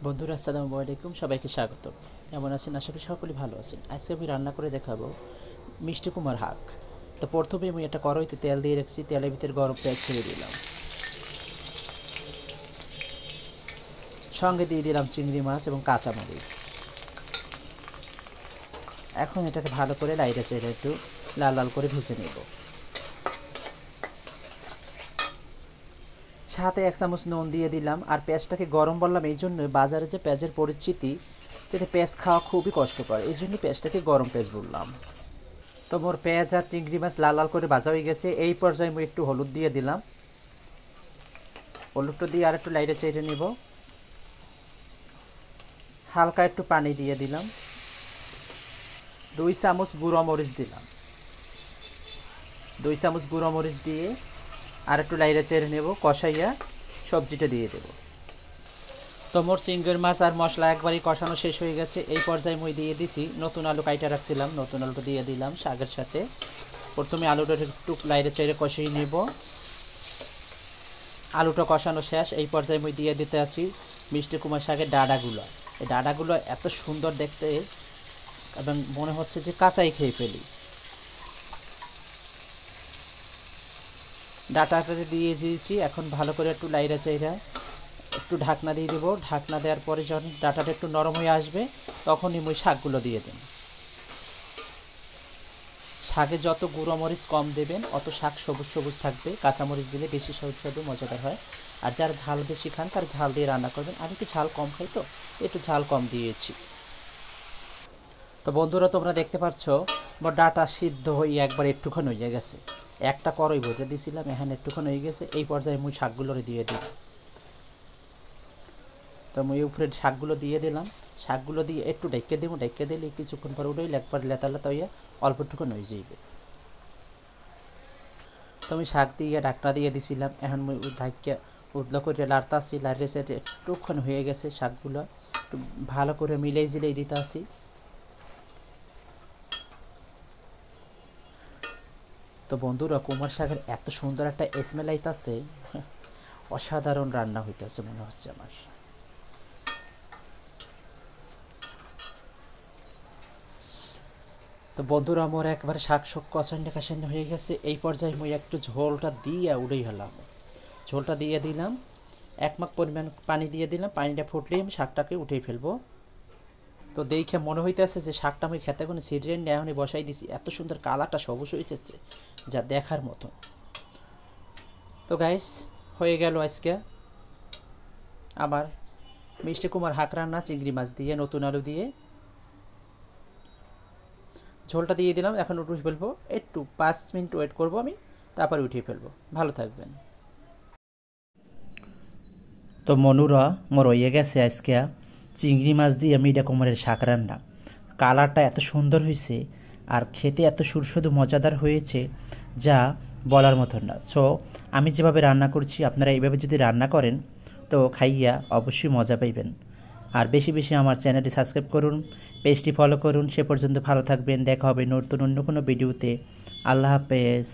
বন্ধুরা আসসালামু আলাইকুম, সবাইকে স্বাগত। কেমন আছেন? আশা করি সকলেই ভালো আছেন। আজকে আমি রান্না করে দেখাবো মিষ্টি কুমার হাক। তো প্রথমে আমি একটা কড়াইতে তেল দিয়ে রাখছি, তেলের ভিতরে গরম পেঁয়াজ ছেড়ে দিলাম, সঙ্গে দিয়ে দিলাম চিংড়ি মাছ এবং কাঁচামরিচ। এখন এটাকে ভালো করে লাইটে চেড়ে একটু লাল লাল করে ভেজে নেব। সাথে 1 চামচ নুন দিয়ে দিলাম। আর পেঁয়াজটাকে গরম বললাম এই জন্য, বাজারে যে পেঁয়াজের পরিচিতি, এতে পেঁয়াজ খাওয়া খুবই কষ্টকর, এই জন্য পেঁয়াজটাকে গরম পেঁয়াজ বললাম। তো মোর পেঁয়াজ আর চিংড়ি মাছ লাল লাল করে ভাজা হয়ে গেছে। এই পর্যায়ে আমি একটু হলুদ দিয়ে দিলাম, হলুদটা দিয়ে আর একটু লাইটে চেড়ে নিব। হালকা একটু পানি দিয়ে দিলাম, 2 চামচ গুঁড়ো মরিচ দিলাম, 2 চামচ গুঁড়ো মরিচ দিয়ে আর একটু লাইটে চেড়ে নেব। কষাইয়া সবজিটা দিয়ে দেব। তো মোর চিংড়ি মাছ আর মশলা একবারই কষানো শেষ হয়ে গেছে। এই পর্যায়ে মই দিয়ে দিছি নতুন আলু কাইটা রাখছিলাম, নতুন আলুটা দিয়ে দিলাম শাকের সাথে। প্রথমে আলুটা একটু লাইটে চেড়ে কষিয়ে নেব। আলুটা কষানো শেষ। এই পর্যায়ে মই দিয়ে দিতে আছি মিষ্টি কুমার শাকের ডাঁটাগুলো। এই ডাঁটাগুলো এত সুন্দর দেখতে এবং মনে হচ্ছে যে কাঁচাই খেয়ে ফেলি। ডাঁটাটা দিয়ে দিয়েছি। এখন ভালো করে একটু লাইড়া চাইড়া একটু ঢাকনা দিয়ে দেবো। ঢাকনা দেওয়ার পরে যখন ডাঁটাটা একটু নরম হয়ে আসবে, তখনই মই শাকগুলো দিয়ে দেব। শাকে যত গুঁড়ো মরিচ কম দেবেন, অত শাক সবুজ সবুজ থাকবে। কাঁচামরিচ দিলে বেশি সুস্বাদু মজাদার হয়। আর যারা ঝাল বেশি খান তার ঝাল দিয়ে রান্না করবেন। আমি একটু ঝাল কম খাই, তো একটু ঝাল কম দিয়েছি। তো বন্ধুরা, তোমরা দেখতে পাচ্ছ মোর ডাঁটা সিদ্ধ হয়ে একবার একটুখানি হয়ে গেছে। একটা কড়াই ভরে দিয়েছিলাম, এখানে একটুখানি হয়ে গেছে। এই পর্যায়ে মুই শাকগুলো দিয়ে দিই। তো মুই উপরে শাকগুলো দিয়ে দিলাম। শাকগুলো দিয়ে একটু ঢেকে দেবো। ঢেকে দিলে কিছুক্ষণ পর উঠেই একবার লেতা লেতা হইয়া অল্প একটুখানি হয়ে যাইবে। তো আমি শাক দিয়ে ঢাকনা দিয়ে দিছিলাম। এখন মুই ঢাকিয়া উদলা করে লাড়তে আসছি। লাড়তে সেটে একটুক্ষণ হয়ে গেছে। শাকগুলো একটু ভালো করে মিলাই জিলাই দিতে আসি। তো বন্ধুরা, কুমার শাকের এত সুন্দর একটা স্মেল আইতাছে, অসাধারণ রান্না হইতেছে মনে হচ্ছে আমার। তো বন্ধুরা, আমার একবারে শাক কষান্ডা কাশান্ডা হয়ে গেছে। এই পর্যায়ে মুই একটু ঝোলটা দিয়ে উড়েই হলাম। ঝোলটা দিয়ে দিলাম, 1 মাগ পরিমাণ পানি দিয়ে দিলাম। পানিটা ফুটলেই আমি শাকটাকে উঠেই ফেলবো। তো দেখে মনে হইতেছে যে শাকটা আমি খেতে কোনো সিরিয়াল নিয়ে এখনই বসাই দিছি। এত সুন্দর কালারটা সবুজ হইতেছে, যা দেখার মতো। তো গাইস, হয়ে গেল আজকে আমার মিষ্টি কুমার হাক রান্না চিংড়ি মাছ দিয়ে, নতুন আলু দিয়ে। ঝোলটা দিয়ে দিলাম। এখন উঠিয়ে ফেলবো। একটু 5 মিনিট ওয়েট করব আমি, তারপর উঠিয়ে ফেলবো। ভালো থাকবেন। তো মনুরা, মোর হয়ে গেছে আজকে চিংড়ি মাছ দিয়ে মিঠা কুমারের শাক রান্না। কালারটা এত সুন্দর হয়েছে আর খেতে এত সুস্বাদু মজাদার হয়েছে, যা বলার মতন না। সো আমি যেভাবে রান্না করছি, আপনারা এইভাবে যদি রান্না করেন তো খাইয়া অবশ্যই মজা পাইবেন। আর বেশি বেশি আমার চ্যানেলটি সাবস্ক্রাইব করুন, পেজটি ফলো করুন। সে পর্যন্ত ভালো থাকবেন। দেখা হবে নতুন অন্য কোনো ভিডিওতে। আল্লাহ হাফেজ।